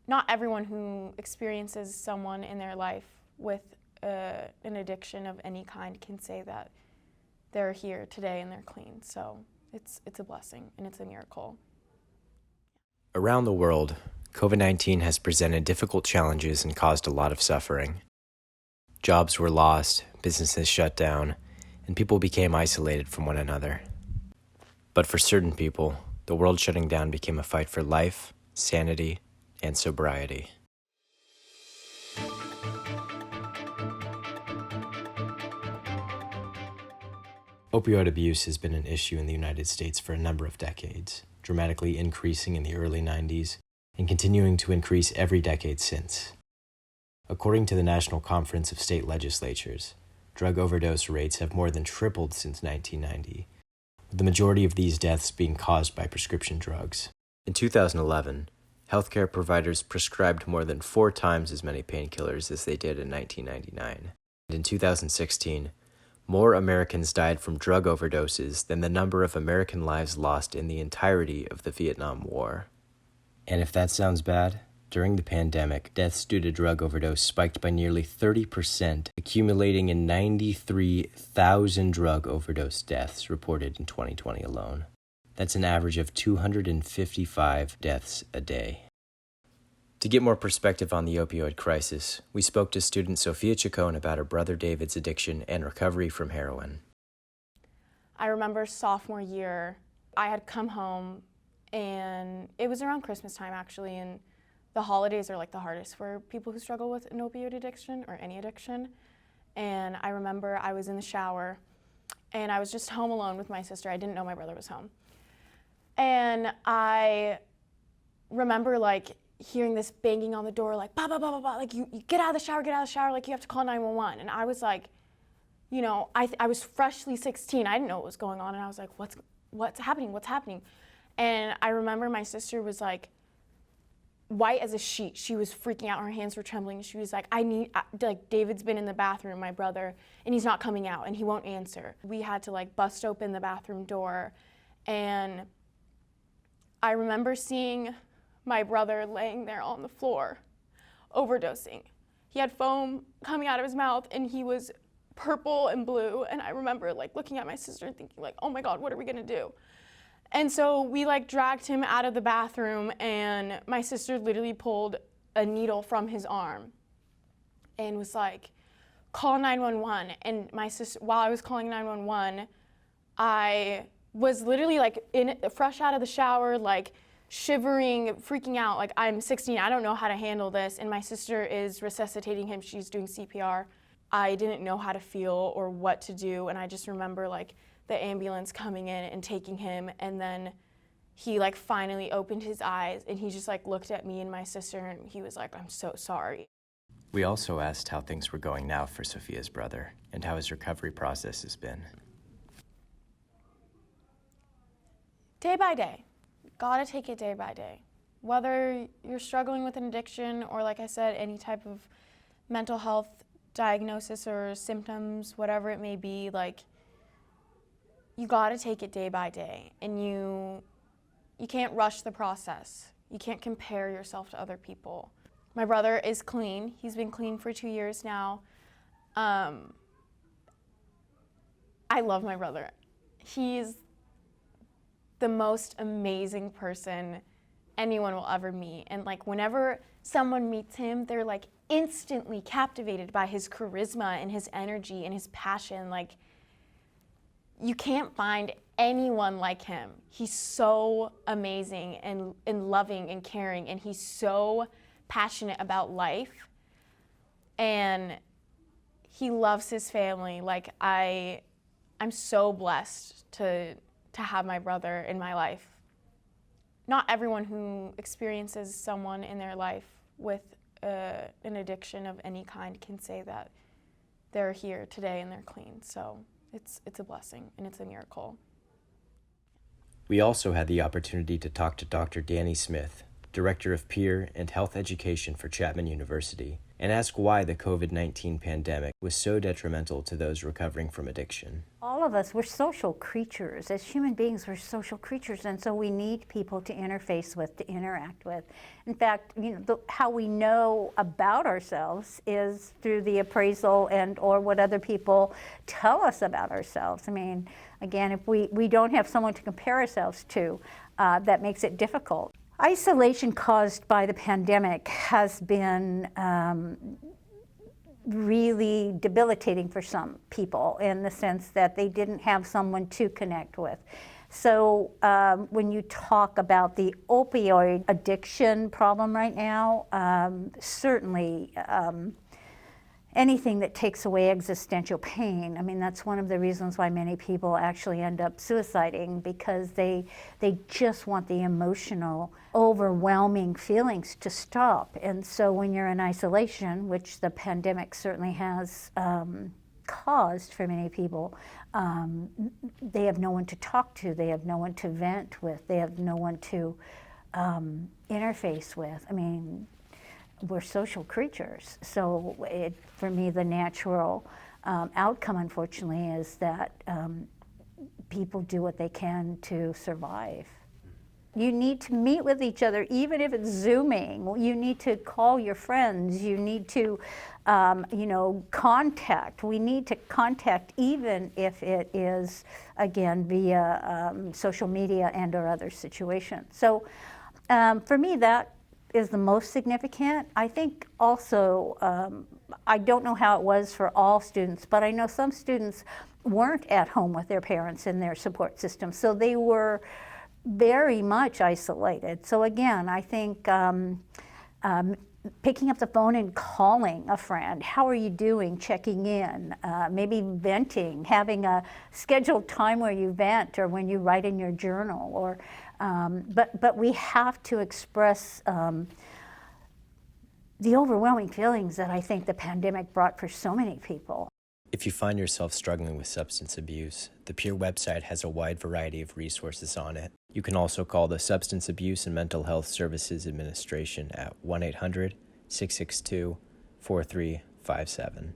not everyone who experiences someone in their life with an addiction of any kind can say that they're here today and they're clean. So it's a blessing and it's a miracle. Around the world, COVID-19 has presented difficult challenges and caused a lot of suffering. Jobs were lost, businesses shut down, and people became isolated from one another. But for certain people, the world shutting down became a fight for life, sanity, and sobriety. Opioid abuse has been an issue in the United States for a number of decades, dramatically increasing in the early 90s and continuing to increase every decade since. According to the National Conference of State Legislatures, drug overdose rates have more than tripled since 1990, with the majority of these deaths being caused by prescription drugs. In 2011, healthcare providers prescribed more than 4 times as many painkillers as they did in 1999. And in 2016, more Americans died from drug overdoses than the number of American lives lost in the entirety of the Vietnam War. And if that sounds bad, during the pandemic, deaths due to drug overdose spiked by nearly 30%, accumulating in 93,000 drug overdose deaths reported in 2020 alone. That's an average of 255 deaths a day. To get more perspective on the opioid crisis, we spoke to student Sophia Chacón about her brother David's addiction and recovery from heroin. I remember sophomore year, I had come home and it was around Christmas time actually, and the holidays are like the hardest for people who struggle with an opioid addiction or any addiction. And I remember I was in the shower and I was just home alone with my sister. I didn't know my brother was home. And I remember like hearing this banging on the door, like, bah, bah, bah, bah, bah, like, you get out of the shower, like, you have to call 911. And I was like, you know, I was freshly 16. I didn't know what was going on. And I was like, what's happening? And I remember my sister was like, white as a sheet. She was freaking out. Her hands were trembling. She was like, David's been in the bathroom, my brother, and he's not coming out, and he won't answer. We had to, like, bust open the bathroom door. And I remember seeing my brother laying there on the floor, overdosing. He had foam coming out of his mouth and he was purple and blue. And I remember like looking at my sister and thinking like, oh my God, what are we gonna do? And so we like dragged him out of the bathroom and my sister literally pulled a needle from his arm and was like, call 911. And my sister, while I was calling 911, I was literally like fresh out of the shower, like shivering, freaking out, like I'm 16, I don't know how to handle this, and my sister is resuscitating him, she's doing CPR. I didn't know how to feel or what to do, and I just remember like the ambulance coming in and taking him, and then he like finally opened his eyes and he just like looked at me and my sister and he was like, I'm so sorry. We also asked how things were going now for Sophia's brother and how his recovery process has been. Day by day. Gotta take it day by day. Whether you're struggling with an addiction or, like I said, any type of mental health diagnosis or symptoms, whatever it may be, like, you gotta take it day by day. And you can't rush the process. You can't compare yourself to other people. My brother is clean. He's been clean for 2 years now. I love my brother. He's the most amazing person anyone will ever meet. And like whenever someone meets him, they're like instantly captivated by his charisma and his energy and his passion. Like you can't find anyone like him. He's so amazing and loving and caring, and he's so passionate about life. And he loves his family. Like I'm so blessed to have my brother in my life. Not everyone who experiences someone in their life with an addiction of any kind can say that they're here today and they're clean. So it's a blessing and it's a miracle. We also had the opportunity to talk to Dr. Dani Smith, Director of P.E.E.R and Health Education for Chapman University, and ask why the COVID-19 pandemic was so detrimental to those recovering from addiction. All of us, we're social creatures. As human beings, we're social creatures, and so we need people to interface with, to interact with. In fact, how we know about ourselves is through the appraisal and or what other people tell us about ourselves. I mean, again, if we don't have someone to compare ourselves to, that makes it difficult. Isolation caused by the pandemic has been really debilitating for some people in the sense that they didn't have someone to connect with. So when you talk about the opioid addiction problem right now, certainly anything that takes away existential pain, I mean, that's one of the reasons why many people actually end up suiciding, because they just want the emotional, overwhelming feelings to stop. And so when you're in isolation, which the pandemic certainly has caused for many people, they have no one to talk to, they have no one to vent with, they have no one to interface with. I mean, we're social creatures. So for me, the natural outcome, unfortunately, is that people do what they can to survive. You need to meet with each other, even if it's Zooming. You need to call your friends. You need to, contact. We need to contact, even if it is, again, via social media and or other situations. So for me, that is the most significant. I think also, I don't know how it was for all students, but I know some students weren't at home with their parents in their support system, so they were very much isolated. So again, I think picking up the phone and calling a friend, how are you doing, checking in, maybe venting, having a scheduled time where you vent or when you write in your journal, or but we have to express the overwhelming feelings that I think the pandemic brought for so many people. If you find yourself struggling with substance abuse, the P.E.E.R website has a wide variety of resources on it. You can also call the Substance Abuse and Mental Health Services Administration at 1-800-662-4357.